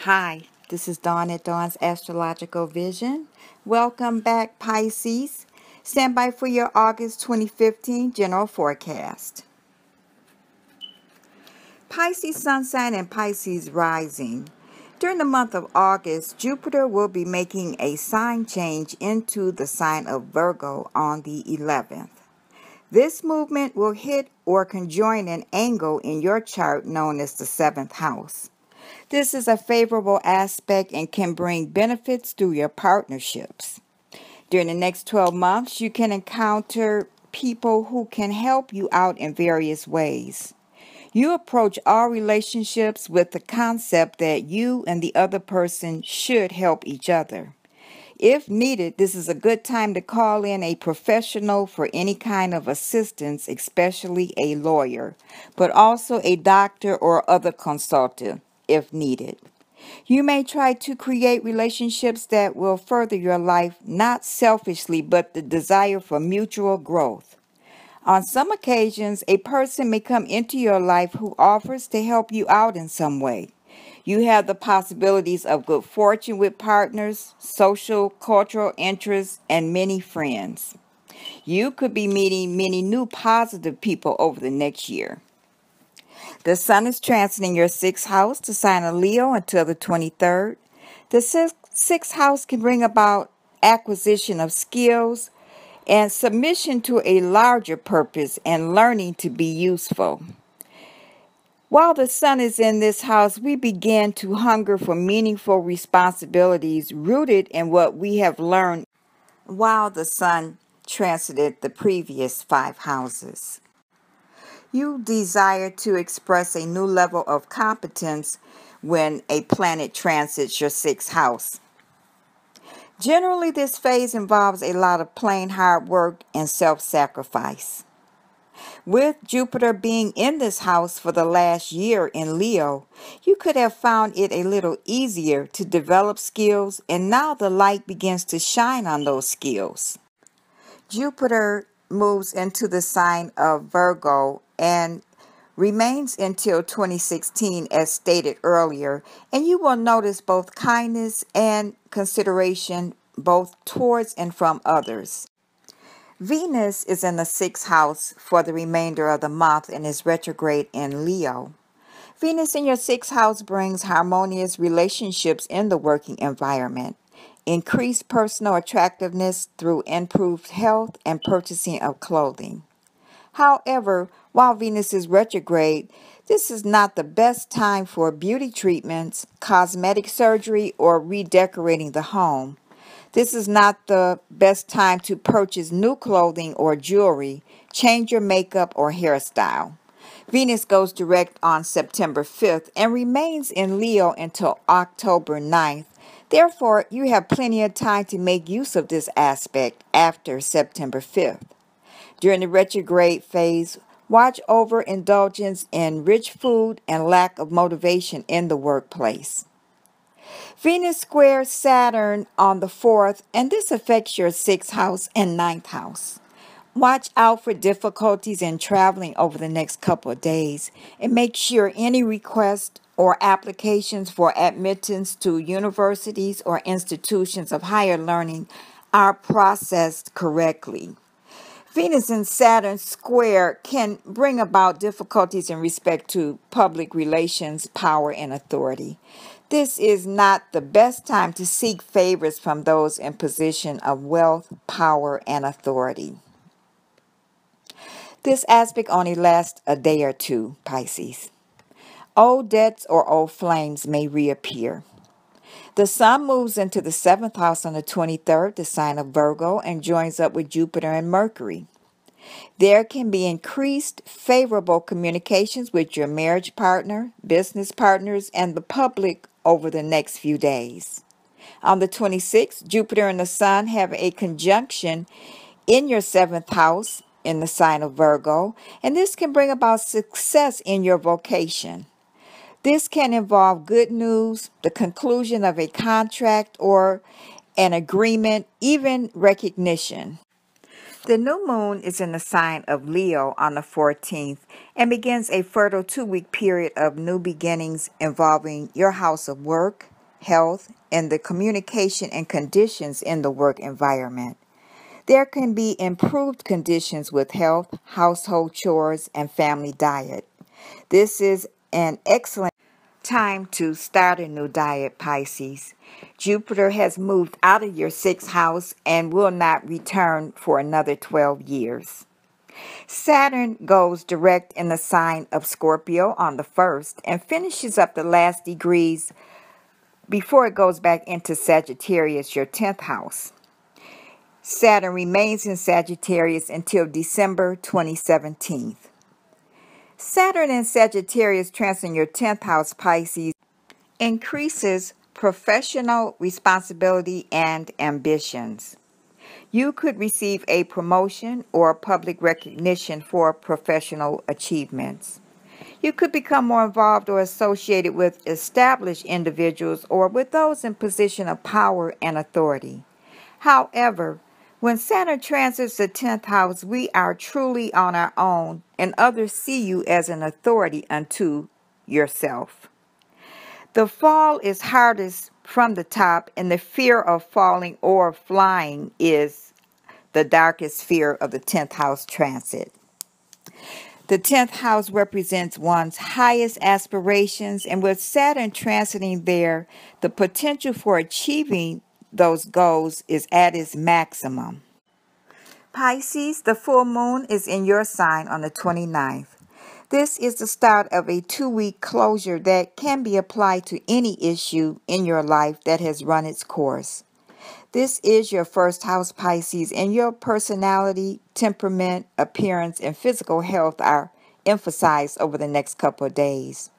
Hi, this is Dawn at Dawn's Astrological Vision. Welcome back, Pisces. Stand by for your August 2015 general forecast. Pisces Sun sign and Pisces rising. During the month of August, Jupiter will be making a sign change into the sign of Virgo on the 11th. This movement will hit or conjoin an angle in your chart known as the 7th house. This is a favorable aspect and can bring benefits through your partnerships. During the next 12 months, you can encounter people who can help you out in various ways. You approach all relationships with the concept that you and the other person should help each other. If needed, this is a good time to call in a professional for any kind of assistance, especially a lawyer, but also a doctor or other consultant if needed. You may try to create relationships that will further your life, not selfishly, but the desire for mutual growth. On some occasions, a person may come into your life who offers to help you out in some way. You have the possibilities of good fortune with partners, social, cultural interests, and many friends. You could be meeting many new positive people over the next year. The Sun is transiting your 6th house, the sign of Leo, until the 23rd. The 6th house can bring about acquisition of skills and submission to a larger purpose and learning to be useful. While the Sun is in this house, we begin to hunger for meaningful responsibilities rooted in what we have learned while the Sun transited the previous 5 houses. You desire to express a new level of competence when a planet transits your 6th house. Generally, this phase involves a lot of plain hard work and self-sacrifice. With Jupiter being in this house for the last year in Leo, you could have found it a little easier to develop skills, and now the light begins to shine on those skills. Jupiter moves into the sign of Virgo and remains until 2016 as stated earlier, and you will notice both kindness and consideration both towards and from others. Venus is in the 6th house for the remainder of the month and is retrograde in Leo. Venus in your 6th house brings harmonious relationships in the working environment, increased personal attractiveness through improved health and purchasing of clothing. However, while Venus is retrograde, this is not the best time for beauty treatments, cosmetic surgery, or redecorating the home. This is not the best time to purchase new clothing or jewelry, change your makeup or hairstyle. Venus goes direct on September 5th and remains in Leo until October 9th. Therefore, you have plenty of time to make use of this aspect after September 5th. During the retrograde phase, watch over indulgence in rich food and lack of motivation in the workplace. Venus squares Saturn on the 4th, and this affects your 6th house and 9th house. Watch out for difficulties in traveling over the next couple of days, and make sure any requests or applications for admittance to universities or institutions of higher learning are processed correctly. Venus and Saturn square can bring about difficulties in respect to public relations, power, and authority. This is not the best time to seek favors from those in position of wealth, power, and authority. This aspect only lasts a day or two, Pisces. Old debts or old flames may reappear. The Sun moves into the 7th house on the 23rd, the sign of Virgo, and joins up with Jupiter and Mercury. There can be increased favorable communications with your marriage partner, business partners, and the public over the next few days. On the 26th, Jupiter and the Sun have a conjunction in your 7th house in the sign of Virgo, and this can bring about success in your vocation. This can involve good news, the conclusion of a contract or an agreement, even recognition. The new moon is in the sign of Leo on the 14th and begins a fertile 2-week period of new beginnings involving your house of work, health, and the communication and conditions in the work environment. There can be improved conditions with health, household chores, and family diet. This is an excellent time to start a new diet, Pisces. Jupiter has moved out of your sixth house and will not return for another 12 years. Saturn goes direct in the sign of Scorpio on the 1st and finishes up the last degrees before it goes back into Sagittarius, your 10th house. Saturn remains in Sagittarius until December 2017. Saturn in Sagittarius transiting your 10th house, Pisces, increases professional responsibility and ambitions. You could receive a promotion or public recognition for professional achievements. You could become more involved or associated with established individuals or with those in position of power and authority. However, when Saturn transits the 10th house, we are truly on our own, and others see you as an authority unto yourself. The fall is hardest from the top, and the fear of falling or flying is the darkest fear of the 10th house transit. The 10th house represents one's highest aspirations, and with Saturn transiting there, the potential for achieving those goals is at its maximum. Pisces, the full moon is in your sign on the 29th. This is the start of a 2-week closure that can be applied to any issue in your life that has run its course. This is your first house, Pisces, and your personality, temperament, appearance, and physical health are emphasized over the next couple of days.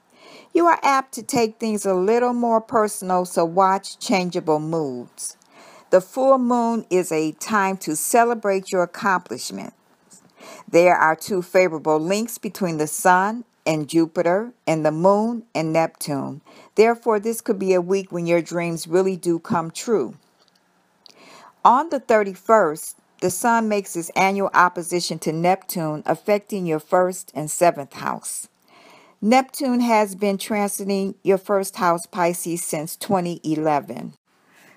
You are apt to take things a little more personal, so watch changeable moods. The full moon is a time to celebrate your accomplishment. There are 2 favorable links between the Sun and Jupiter and the Moon and Neptune. Therefore, this could be a week when your dreams really do come true. On the 31st, the Sun makes its annual opposition to Neptune, affecting your 1st and 7th house. Neptune has been transiting your 1st house, Pisces, since 2011.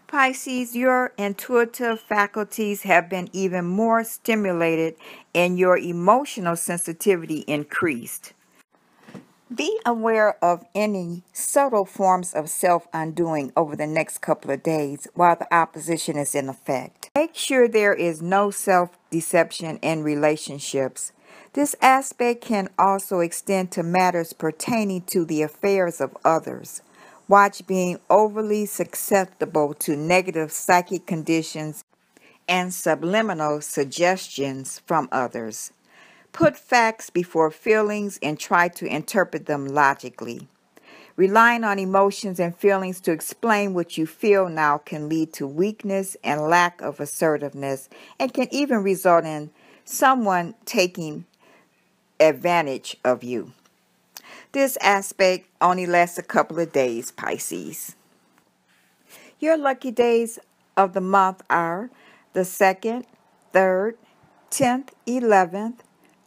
Pisces, your intuitive faculties have been even more stimulated and your emotional sensitivity increased. Be aware of any subtle forms of self-undoing over the next couple of days while the opposition is in effect. Make sure there is no self-deception in relationships. This aspect can also extend to matters pertaining to the affairs of others. Watch being overly susceptible to negative psychic conditions and subliminal suggestions from others. Put facts before feelings and try to interpret them logically. Relying on emotions and feelings to explain what you feel now can lead to weakness and lack of assertiveness, and can even result in someone taking advantage of you. This aspect only lasts a couple of days, Pisces. Your lucky days of the month are the 2nd, 3rd, 10th, 11th,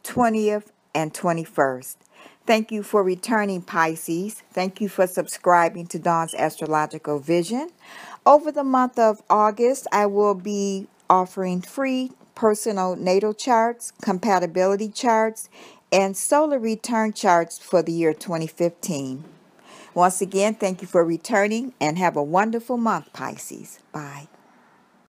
20th, and 21st. Thank you for returning, Pisces. Thank you for subscribing to Dawn's Astrological Vision. Over the month of August, I will be offering free personal natal charts, compatibility charts, and solar return charts for the year 2015. Once again, thank you for returning and have a wonderful month, Pisces. Bye.